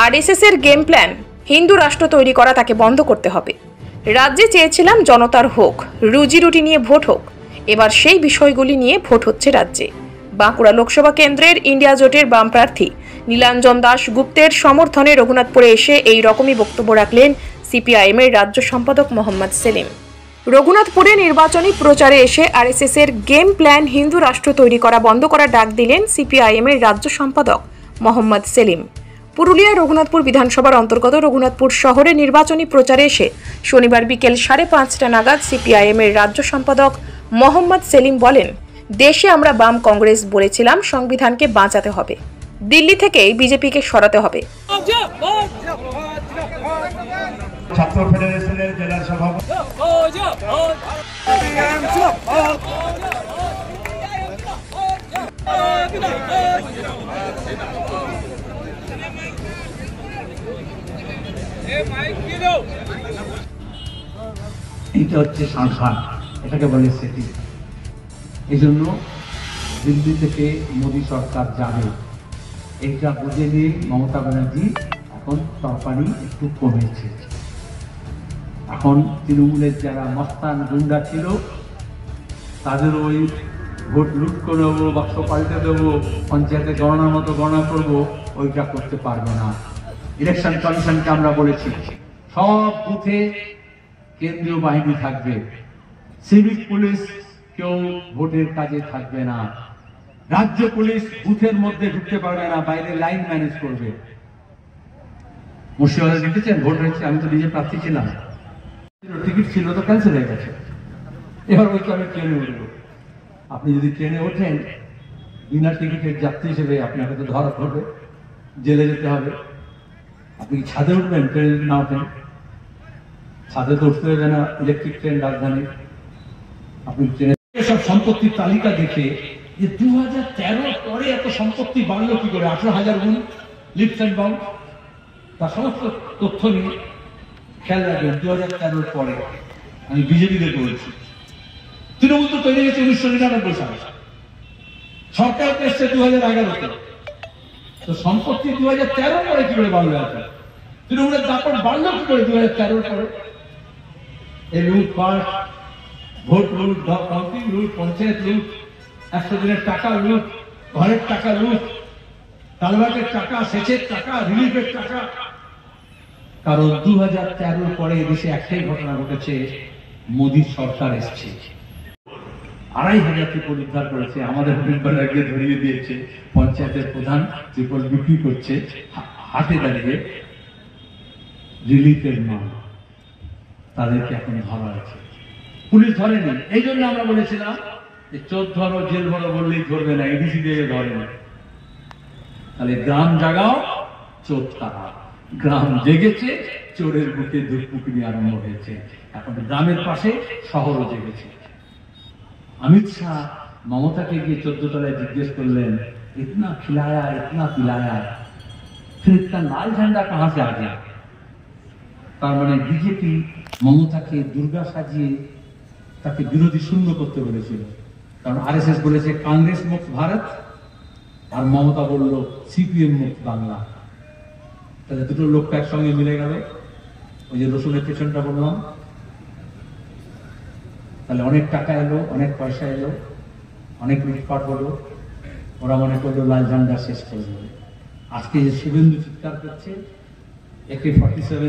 RSS এর game plan Hindu রাষ্ট্র তৈরি করা তাকে বন্ধ করতে হবে। রাজ্যে চেয়েছিলাম জনতার হোক, রুজি রুটি নিয়ে ভোট হোক। এবার সেই বিষয়গুলি নিয়ে ভোট হচ্ছে রাজ্যে। বাঁকুড়া লোকসভা কেন্দ্রের ইন্ডিয়া জোটের বাম প্রার্থী নীলাঞ্জন দাস গুপ্তের সমর্থনে রঘুনাথপুরে এসে এই রকমই বক্তব্য রাখলেন সিপিআইএম এর রাজ্য সম্পাদক মোহাম্মদ সেলিম। রঘুনাথপুরে নির্বাচনী প্রচারে এসে আরএসএস এর গেম প্ল্যান হিন্দু রাষ্ট্র তৈরি করা বন্ধ করার ডাক দিলেন সিপিআইএম এর রাজ্য সম্পাদক মোহাম্মদ সেলিম। পুরুলিয়া রঘুনাথপুর বিধানসভার অন্তর্গত রঘুনাথপুর শহরে নির্বাচনী প্রচারে এসে শনিবার বিকেল 5:30টা নাগাদ সিপিআইএম এর রাজ্য সম্পাদক মোহাম্মদ সেলিম বলেন, দেশে আমরা বাম কংগ্রেস বলেছিলাম সংবিধানকে বাঁচাতে হবে, দিল্লি থেকেই বিজেপিকে সরাতে হবে। ছাত্র ফেডারেশনের জেলা সভাপতি এটা হচ্ছে সংখ্যা, এটাকে বলে সেটি। এই জন্য দিল্লি থেকে মোদী সরকার যাবে, এইটা বুঝে নিয়ে মমতা ব্যানার্জি এখন তরকারি একটু কমেছে। এখন তৃণমূলের যারা মস্তান গুন্ডা ছিল তাদের ওই ভোট লুট করে দেবো, বাক্স পাল্টে দেবো, পঞ্চায়েতে গণনার মতো গণনা করবো, ওইটা করতে পারবে না। ইলেকশন কমিশনকে আমরা বলেছি সব বুথে কেন্দ্রীয় বাহিনী থাকবে, সিভিক পুলিশ কেউ ভোটের কাজে থাকবে না, রাজ্য পুলিশ বুথের মধ্যে ঢুকতে পারবে না, বাইরে লাইন ম্যানেজ করবে। মুর্শিদাবাদে দেখেছেন ভোট হয়েছে, আমি তো নিজে প্রার্থী ছিলাম, টিকিট ছিল তো ক্যান্সেল হয়ে গেছে। এবার ওইটা আমি ট্রেনে উঠবো। আপনি যদি ট্রেনে ওঠেন বিনা টিকিটের যাত্রী হিসেবে আপনাকে তো ধরা পড়বে, জেলে যেতে হবে। আপনি ছাদে উঠবেন, ট্রেনে যদি না ওঠেন, ছাদে তো উঠতে হবে না, ইলেকট্রিক ট্রেন রাজধানী। আপনি ট্রেনে সব সম্পত্তির তালিকা দেখে যে 2013 পরে এত সম্পত্তি বাড়লো কি করে, 18,000 গুণ লিফট অ্যান্ড বাউন্ড, তার সমস্ত তথ্য নিয়ে খেয়াল রাখবেন। 2013 পরে আমি বিজেপিদের বলছি, তৃণমূল তো তৈরি হয়েছে 1999 সালে, সরকার এসছে 2011-তে, তো সম্পত্তি 2013 পরে কি করে বাড়লো এত? তৃণমূলের দাপট বাড়লো কি করে 2013 পরে? এই লুটপাট, ভোট লুট, কাউন্টিং লুট, পঞ্চায়েত লুট, 100 দিনের টাকা লুট, ঘরের টাকা লুট, তালবাটের টাকা, সেচের টাকা, রিলিফের টাকা। কারণ 2013 পরে দেশে একটাই ঘটনা ঘটেছে, মোদী সরকার এসছে, 2,500 ত্রিপল উদ্ধার করেছে, আমাদের মেম্বারকে ধরিয়ে দিয়েছে, পঞ্চায়েতের প্রধান ত্রিপল বিক্রি করছে হাতে দাঁড়িয়ে, রিলিফের মাল, তাদেরকে এখন ধরা আছে, পুলিশ ধরেনি। এই জন্য আমরা বলেছিলাম যে চোর ধরো জেল ভরো বললেই ধরবে না, এডিসি দিয়ে ধরে না। তাহলে গ্রাম জাগাও, চোর তারা, গ্রাম জেগেছে, চোরের বুকে দুঃখপুকুরি আরম্ভ হয়েছে। এখন গ্রামের পাশে শহরও জেগেছে। অমিত শাহ মমতাকে গিয়ে 14 তলায় জিজ্ঞেস করলেন, ইতনা খিলায়া ইতনা পিলায়া, ফির ইতনা লাল ঝান্ডা কাহা সে আ গয়া? তার মানে বিজেপি মমতাকে দুর্গা সাজিয়ে তাকে বিরোধী শূন্য করতে বলেছিল। কারণ আরএসএস বলেছে কংগ্রেস মুক্ত ভারত, আর মমতা বলল সিপিএম মুক্ত বাংলা। তাহলে দুটো লোকটা একসঙ্গে মিলে গেল। ওই যে রসুনের পেছনটা বললাম, তাহলে অনেক টাকা এলো, অনেক পয়সা এলো, অনেক লুটপাট হলো, ওরা মনে করলো লাল ঝান্ডা শেষ করে দেবে। আজকে যে শুভেন্দু চিৎকার করছে, AK-47